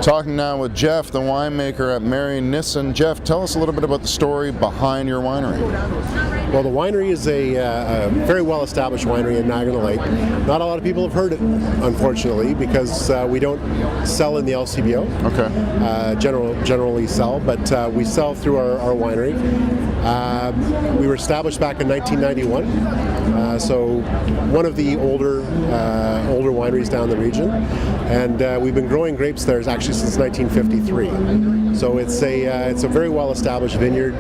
Talking now with Jeff, the winemaker at Marynissen. Jeff, tell us a little bit about the story behind your winery. Well, the winery is a very well-established winery in Niagara Lake. Not a lot of people have heard it, unfortunately, because we don't sell in the LCBO. Okay. Generally sell, but we sell through our winery. We were established back in 1991, so one of the older wineries down the region, and we've been growing grapes there actually since 1953. So it's a very well-established vineyard.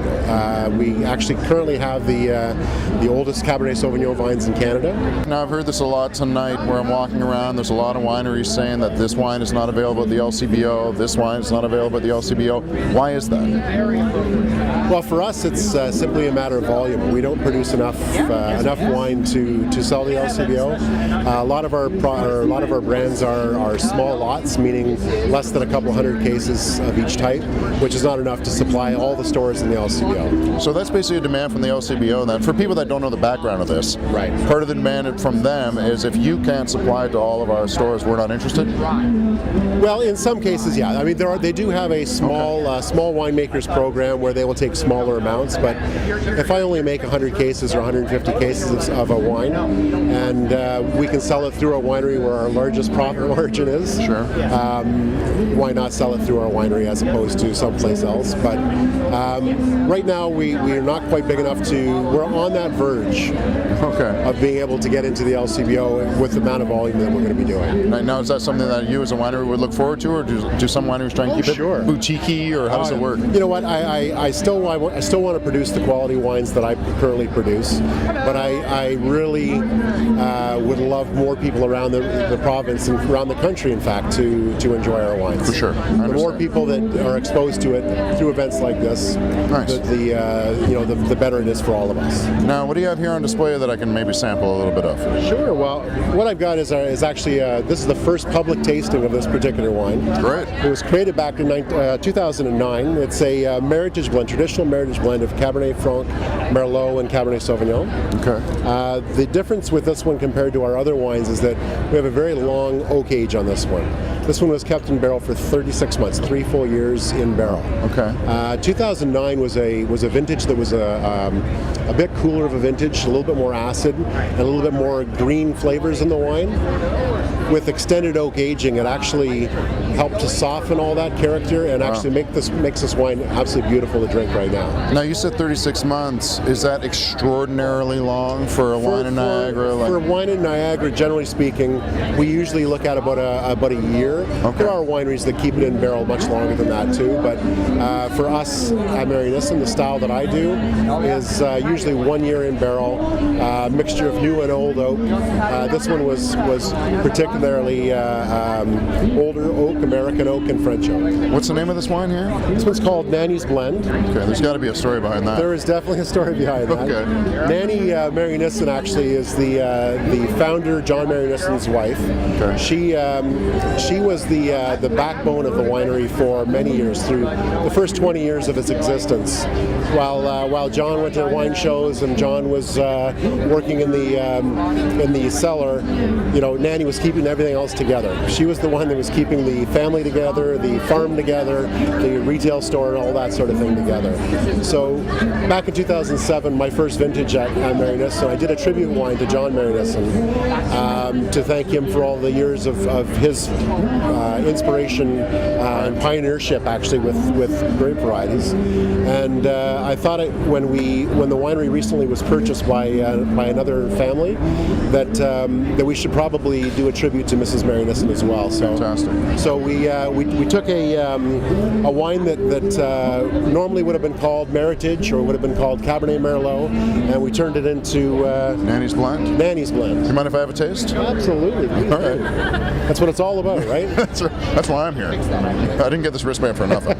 We actually currently have the oldest Cabernet Sauvignon vines in Canada. Now I've heard this a lot tonight where I'm walking around. There's a lot of wineries saying that this wine is not available at the LCBO, this wine is not available at the LCBO. Why is that? Well, for us, it's simply a matter of volume. We don't produce enough wine to sell the LCBO. A lot of our brands are small lots, meaning less than a couple hundred cases of each type, which is not enough to supply all the stores in the LCBO. So that's basically a demand from the LCBO. Then, for people that don't know the background of this, right? Part of the demand from them is if you can't supply it to all of our stores, we're not interested. Well, in some cases, yeah. I mean, they do have a small winemakers program where they will take smaller amounts. But if I only make 100 cases or 150 cases of a wine, and we can sell it through a winery where our largest profit margin is, sure. Why not sell it through our winery as opposed to someplace else? But right now we are not quite big enough we're on that verge of being able to get into the LCBO with the amount of volume that we're going to be doing. Now, is that something that you as a winery would look forward to, or do some wineries try and keep it boutique-y, or how does it work? You know what, I still want to produce the quality wines that I currently produce, but I really would love more people around the province and around the country, in fact, to enjoy our wines. For sure. The more people that are exposed to it through events like this, nice. the better it is for all of us. Now, what do you have here on display that I can maybe sample a little bit of? Sure. Well, what I've got is actually this is the first public tasting of this particular wine. Great. It was created back in 2009. It's a Meritage blend, traditional Meritage blend of Cabernet Franc, Merlot, and Cabernet Sauvignon. Okay. The difference with this one compared to our other wines is that we have a very long oak age on this one. This one was kept in barrel for 36 months, 3 full years in barrel. Okay. 2009 was a vintage that was a bit cooler of a vintage, a little bit more acid, and a little bit more green flavors in the wine. With extended oak aging, it actually helped to soften all that character and actually makes this wine absolutely beautiful to drink right now. Now, you said 36 months. Is that extraordinarily long for a wine in Niagara? For a wine in Niagara, generally speaking, we usually look at about a year. Okay. There are wineries that keep it in barrel much longer than that too, but for us at Marynissen, the style that I do is usually 1 year in barrel, mixture of new and old oak. This one was particularly older oak, American oak, and French oak. What's the name of this wine here? This one's called Nanny's Blend. Okay, there's got to be a story behind that. There is definitely a story behind that. Okay. Nanny Marynissen actually is the founder, John Marynissen's wife. Okay. She was the backbone of the winery for many years, through the first 20 years of its existence. While John went to wine shows and John was working in the cellar, Nanny was keeping everything else together. She was the one that was keeping the family together, the farm together, the retail store, and all that sort of thing together. So back in 2007, my first vintage at Marynissen, I did a tribute wine to John Marynissen to thank him for all the years of his inspiration and pioneership, actually, with grape varieties. And I thought when the winery recently was purchased by another family, that we should probably do a tribute to Mrs. Marynissen as well. So, fantastic. So we took a wine that normally would have been called Meritage or would have been called Cabernet Merlot, and we turned it into Nanny's Blend. Nanny's Blend. You mind if I have a taste? Absolutely. All right. That's what it's all about, right? That's why I'm here. I didn't get this wristband for nothing.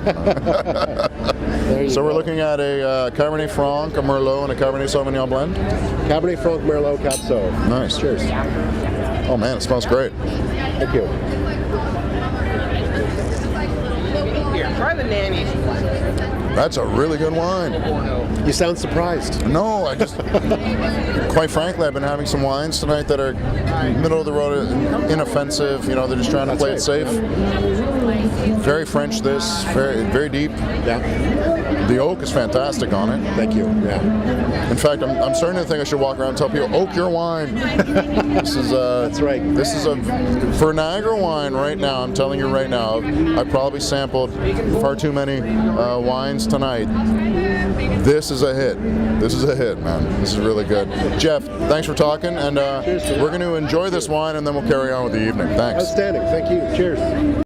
So we're looking at a Cabernet Franc, a Merlot, and a Cabernet Sauvignon blend? Cabernet Franc, Merlot, Cab Sauv. Nice. Cheers. Oh man, it smells great. Thank you. Here, try the Nanny's blend. That's a really good wine. You sound surprised. No, I just, quite frankly, I've been having some wines tonight that are middle of the road, inoffensive. You know, they're just trying to play it safe. Very French. This very deep. Yeah. The oak is fantastic on it. Thank you. Yeah. In fact, I'm starting to think I should walk around and tell people, oak your wine. This is That's right. This is for Niagara wine right now. I'm telling you right now, I've probably sampled far too many wines tonight. This is a hit. This is a hit, man. This is really good. Jeff, thanks for talking, and we're going to enjoy this wine, and then we'll carry on with the evening. Thanks. Outstanding. Thank you. Cheers.